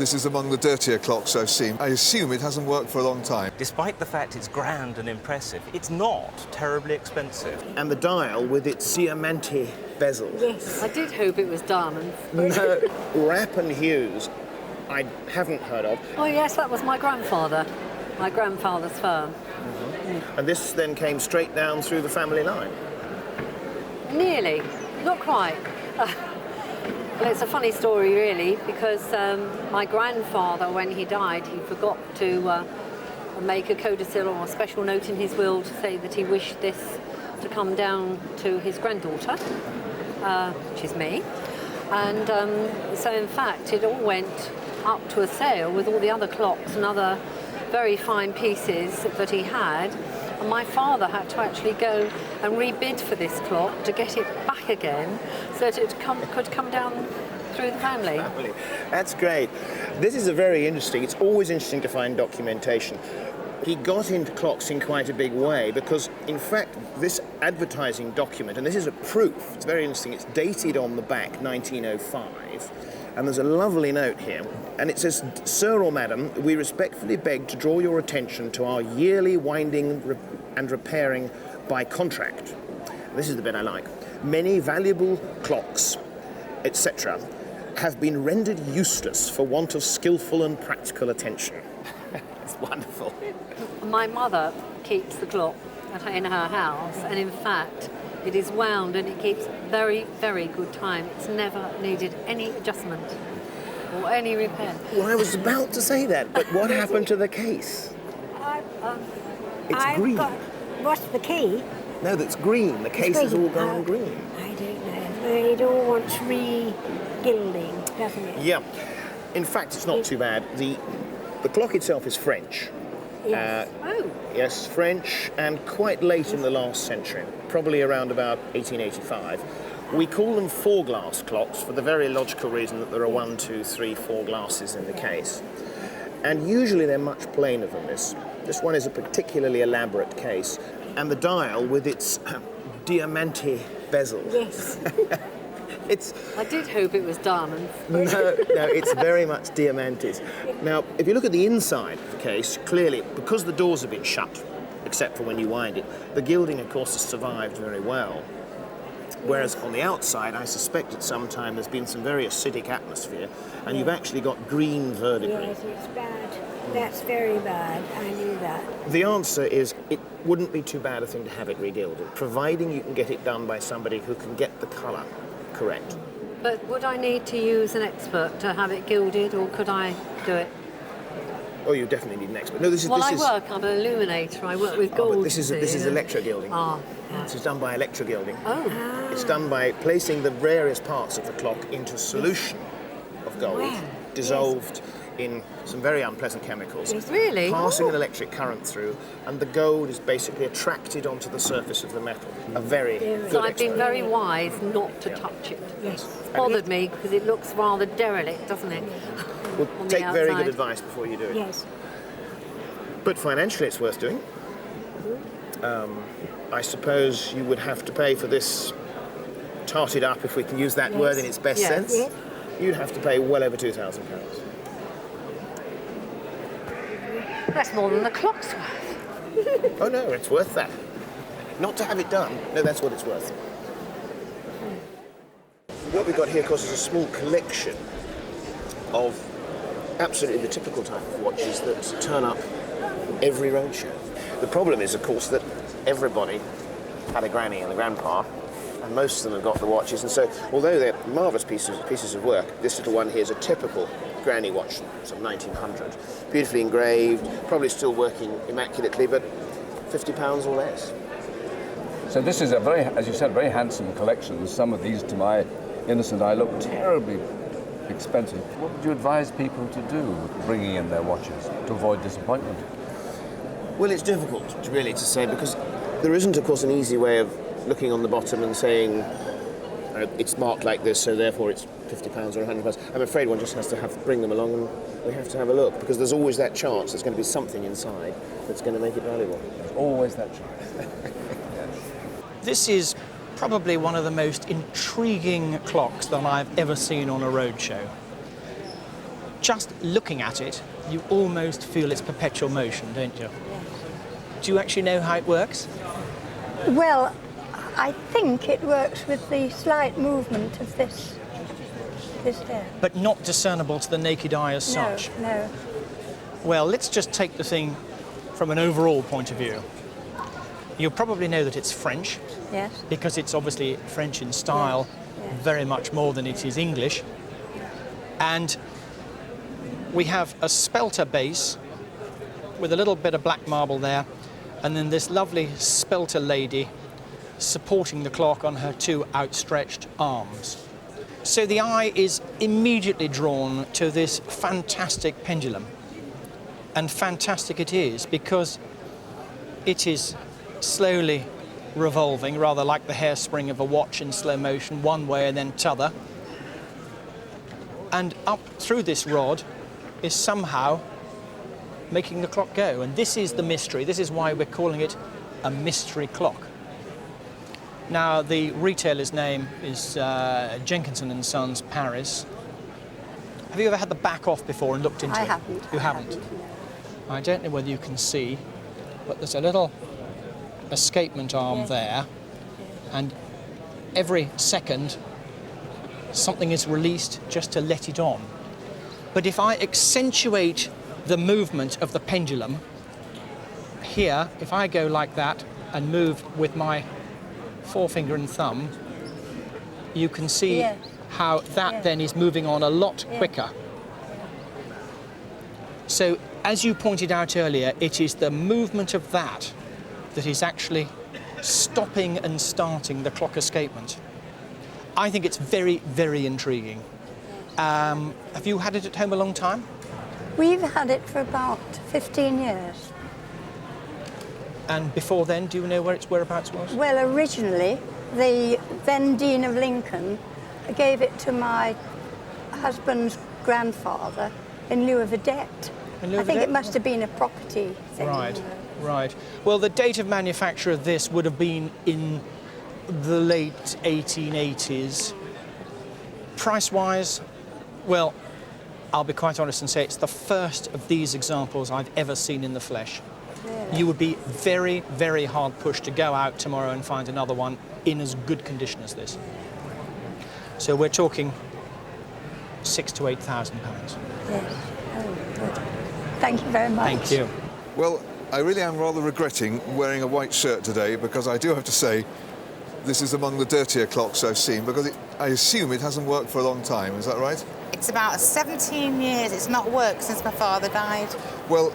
This is among the dirtier clocks I've seen. I assume it hasn't worked for a long time. Despite the fact it's grand and impressive, it's not terribly expensive. And the dial with its diamante bezel. Yes. I did hope it was diamonds. No, Rapp and Hughes, I haven't heard of. Oh yes, that was my grandfather. My grandfather's firm. And this then came straight down through the family line. Nearly. Not quite. Well, it's a funny story, really, because my grandfather, when he died, he forgot to make a codicil or a special note in his will to say that he wished this to come down to his granddaughter, which is me. And so, in fact, it all went up to a sale with all the other clocks and other very fine pieces that he had. And my father had to actually go and rebid for this clock to get it back again so that it could come down through the family. That's great. This is very interesting. It's always interesting to find documentation. He got into clocks in quite a big way because, in fact, this advertising document, and this is a proof, it's very interesting, it's dated on the back 1905, and there's a lovely note here, and it says, "Sir or Madam, we respectfully beg to draw your attention to our yearly winding and repairing by contract." This is the bit I like. "Many valuable clocks, etc., have been rendered useless for want of skillful and practical attention." It's wonderful. My mother keeps the clock in her house, and in fact, it is wound and it keeps very, very good time. It's never needed any adjustment or any repair. Well, I was about to say that, but what happened to the case? It's green. What's the key? No, that's green. The case has all gone green. I don't know. It all wants re-gilding, doesn't it? Yeah. In fact, it's not too bad. The clock itself is French. Yes. Yes, French, and quite late in the last century, probably around about 1885. We call them four-glass clocks for the very logical reason that there are 1, 2, 3, 4 glasses in the case. And usually they're much plainer than this. This one is a particularly elaborate case, and the dial with its diamante bezel. Yes. I did hope it was diamonds. No, it's very much diamantes. Now, if you look at the inside of the case, clearly, because the doors have been shut, except for when you wind it, the gilding, of course, has survived very well. Whereas on the outside, I suspect at some time there's been some very acidic atmosphere, and you've actually got green verdigris. Yes, it's bad. That's very bad. I knew that. The answer is it wouldn't be too bad a thing to have it regilded, providing you can get it done by somebody who can get the colour correct. But would I need to use an expert to have it gilded, or could I do it? Oh, you definitely need an expert. No, this is. I'm an illuminator. I work with gold. But this is electrogilding. Yeah. This is done by electrogilding. Oh. It's done by placing the various parts of the clock into a solution of gold, dissolved in some very unpleasant chemicals. Really? Passing an electric current through, and the gold is basically attracted onto the surface of the metal. A very good So I've been experiment. very wise not to touch it. Yes. It's bothered me because it looks rather derelict, doesn't it? Well, on the take very good outside. advice before you do it. Yes. But financially, it's worth doing. I suppose you would have to pay for this tarted up, if we can use that word in its best Yes. sense. Yes. You'd have to pay well over £2,000. That's more than the clock's worth. Oh no, it's worth that. Not to have it done. No, that's what it's worth. What we've got here, of course, is a small collection of absolutely the typical type of watches that turn up every roadshow. The problem is, of course, that everybody had a granny and a grandpa, and most of them have got the watches, and so although they're marvellous pieces of work, this little one here is a typical granny watch, some 1900, beautifully engraved, probably still working immaculately, but £50 or less. So this is a very, as you said, very handsome collection. Some of these, to my innocent eye, look terribly expensive. What would you advise people to do bringing in their watches to avoid disappointment? Well, it's difficult, really, to say, because there isn't, of course, an easy way of looking on the bottom and saying it's marked like this, so therefore it's £50 or £100. I'm afraid one just has to bring them along and we have to have a look, because there's always that chance there's going to be something inside that's going to make it valuable. There's always that chance. This is probably one of the most intriguing clocks that I've ever seen on a roadshow. just looking at it, you almost feel its perpetual motion, don't you? Do you actually know how it works? Well, I think it works with the slight movement of this here. But not discernible to the naked eye as such? No. Well, let's just take the thing from an overall point of view. You'll probably know that it's French, Yes. because it's obviously French in style, Yes. very much more than it is English. And we have a spelter base with a little bit of black marble there, and then this lovely spelter lady supporting the clock on her two outstretched arms. So the eye is immediately drawn to this fantastic pendulum. And fantastic it is because it is slowly revolving, rather like the hairspring of a watch in slow motion, one way and then t'other. And up through this rod is somehow making the clock go. And this is the mystery. This is why we're calling it a mystery clock. Now, the retailer's name is Jenkinson and Sons, Paris. Have you ever had the back off before and looked into I it? haven't. You haven't? I don't know whether you can see, but there's a little escapement arm there, and every second something is released just to let it on. But if I accentuate the movement of the pendulum, here, if I go like that and move with my forefinger and thumb, you can see Yes. how that then is moving on a lot quicker. So, as you pointed out earlier, it is the movement of that that is actually stopping and starting the clock escapement. I think it's very, very intriguing. Have you had it at home a long time? We've had it for about 15 years. And before then, do you know where its whereabouts was? Well, originally, the then Dean of Lincoln gave it to my husband's grandfather in lieu of a debt. In lieu I of a think debt? it must have been a property thing. Right, right. Well, the date of manufacture of this would have been in the late 1880s. Price-wise, well, I'll be quite honest and say it's the first of these examples I've ever seen in the flesh. Really? You would be very, very hard pushed to go out tomorrow and find another one in as good condition as this. So we're talking £6,000 to £8,000. Yes. Oh, good. Thank you very much. Thank you. Well, I really am rather regretting wearing a white shirt today because I do have to say this is among the dirtier clocks I've seen because I assume it hasn't worked for a long time. Is that right? It's about 17 years. It's not worked since my father died. Well,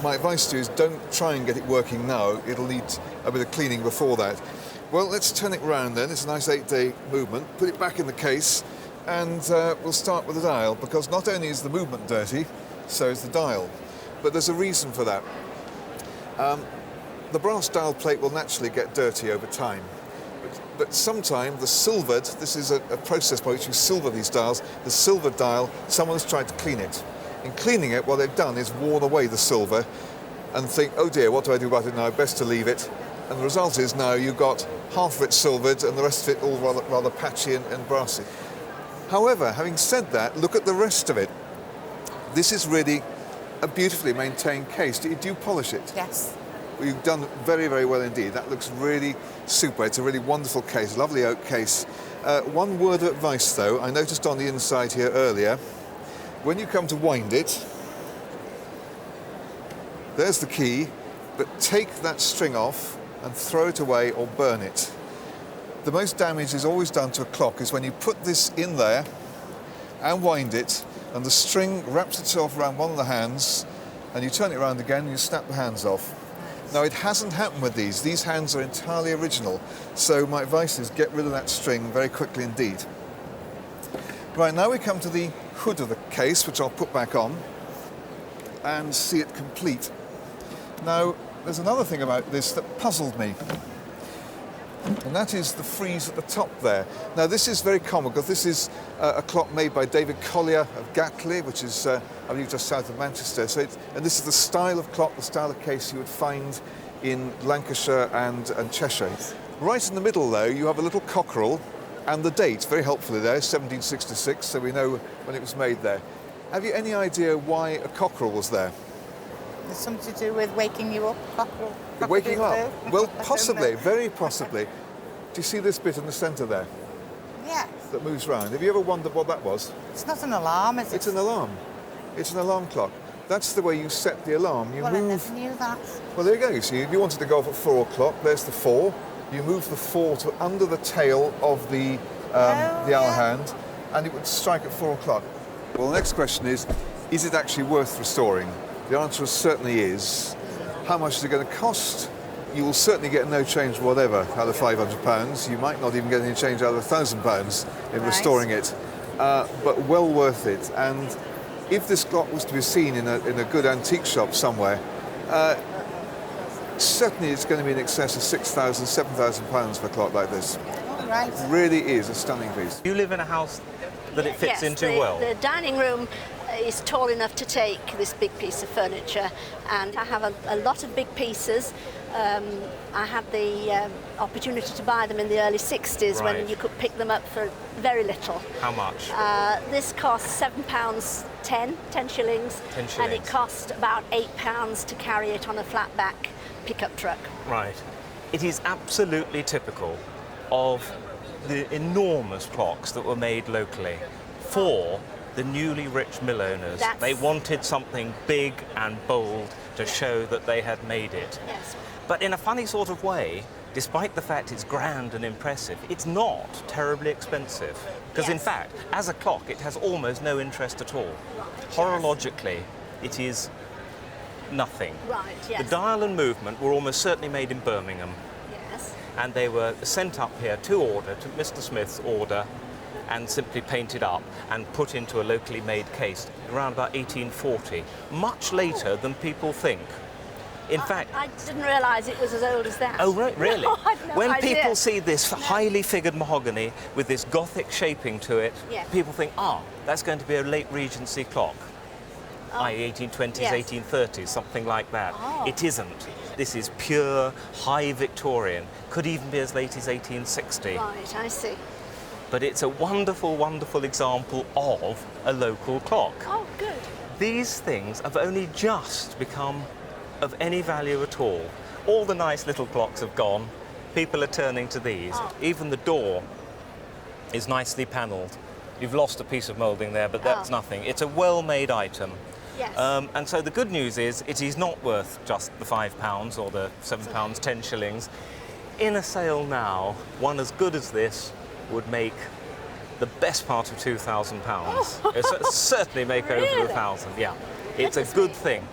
my advice to you is don't try and get it working now. It'll need a bit of cleaning before that. Well, let's turn it round then. It's a nice 8-day movement. Put it back in the case and we'll start with the dial because not only is the movement dirty, so is the dial. But there's a reason for that. The brass dial plate will naturally get dirty over time. But sometimes the silvered, this is a process by which you silver these dials, the silvered dial, someone's tried to clean it. In cleaning it, what they've done is worn away the silver and think, oh dear, what do I do about it now? Best to leave it. And the result is now you've got half of it silvered and the rest of it all rather patchy and brassy. However, having said that, look at the rest of it. This is really a beautifully maintained case. Do you polish it? Yes. Well, you've done very, very well indeed. That looks really super. It's a really wonderful case, lovely oak case. One word of advice though, I noticed on the inside here earlier, when you come to wind it, there's the key, but take that string off and throw it away or burn it. The most damage is always done to a clock is when you put this in there and wind it and the string wraps itself around one of the hands and you turn it around again and you snap the hands off. Now it hasn't happened with these. These hands are entirely original. So my advice is get rid of that string very quickly indeed. Right, now we come to the hood of the case, which I'll put back on and see it complete. Now, there's another thing about this that puzzled me. And that is the frieze at the top there. Now this is very common because this is a clock made by David Collier of Gatley, which is I believe just south of Manchester. So and this is the style of clock, the style of case you would find in Lancashire and Cheshire. Right in the middle though you have a little cockerel and the date, very helpfully there, 1766, so we know when it was made there. Have you any idea why a cockerel was there? It's something to do with waking you up, cockerel. Waking up? cockatoo. Well, I don't possibly, know. very possibly. Do you see this bit in the centre there Yes. that moves round? Have you ever wondered what that was? It's not an alarm, is it? It's an alarm. It's an alarm clock. That's the way you set the alarm. You Well, I move. never knew that. Well, there you go. You see, if you wanted to go off at 4 o'clock, there's the 4. You move the 4 to under the tail of the hour yeah. hand, and it would strike at 4 o'clock. Well, the next question is it actually worth restoring? The answer certainly is. How much is it going to cost? You will certainly get no change whatever out of £500. You might not even get any change out of £1,000 in Right. restoring it, but well worth it. And if this clock was to be seen in a good antique shop somewhere, certainly it's going to be in excess of £6,000, £7,000 for a clock like this. All right. It really is a stunning piece. You live in a house that it fits Yes, into the, well. The dining room is tall enough to take this big piece of furniture, and I have a lot of big pieces. I had the opportunity to buy them in the early 60s Right. when you could pick them up for very little. How much? This costs £7.10, 10 shillings, 10 and shillings. it cost about £8 to carry it on a flat back pickup truck. Right. It is absolutely typical of the enormous clocks that were made locally for the newly rich mill owners. That's- They wanted something big and bold to show that they had made it. Yes. But in a funny sort of way, despite the fact it's grand and impressive, it's not terribly expensive. Because in Yes. fact, as a clock, it has almost no interest at all. Horologically, it is nothing. Right, yes. The dial and movement were almost certainly made in Birmingham, Yes. and they were sent up here to order, to Mr. Smith's order, and simply painted up and put into a locally made case around about 1840, much later than people think. In fact, I didn't realise it was as old as that. oh right, really? No, I'd no when idea. people see this highly figured mahogany with this Gothic shaping to it, Yeah. people think, that's going to be a late Regency clock, i.e. 1820s, Yes. 1830s, something like that. Oh. It isn't. This is pure high Victorian, could even be as late as 1860. Right, I see. But it's a wonderful, wonderful example of a local clock. Oh, good. These things have only just become of any value at all. All the nice little clocks have gone. People are turning to these. Oh. Even the door is nicely panelled. You've lost a piece of moulding there, but that's Oh. nothing. It's a well-made item. Yes. And so the good news is it is not worth just the £5 or the £7, 10 shillings. In a sale now, one as good as this would make the best part of £2,000. It'll certainly make over Really? 1,000, yeah. It's a Goodness good me. thing.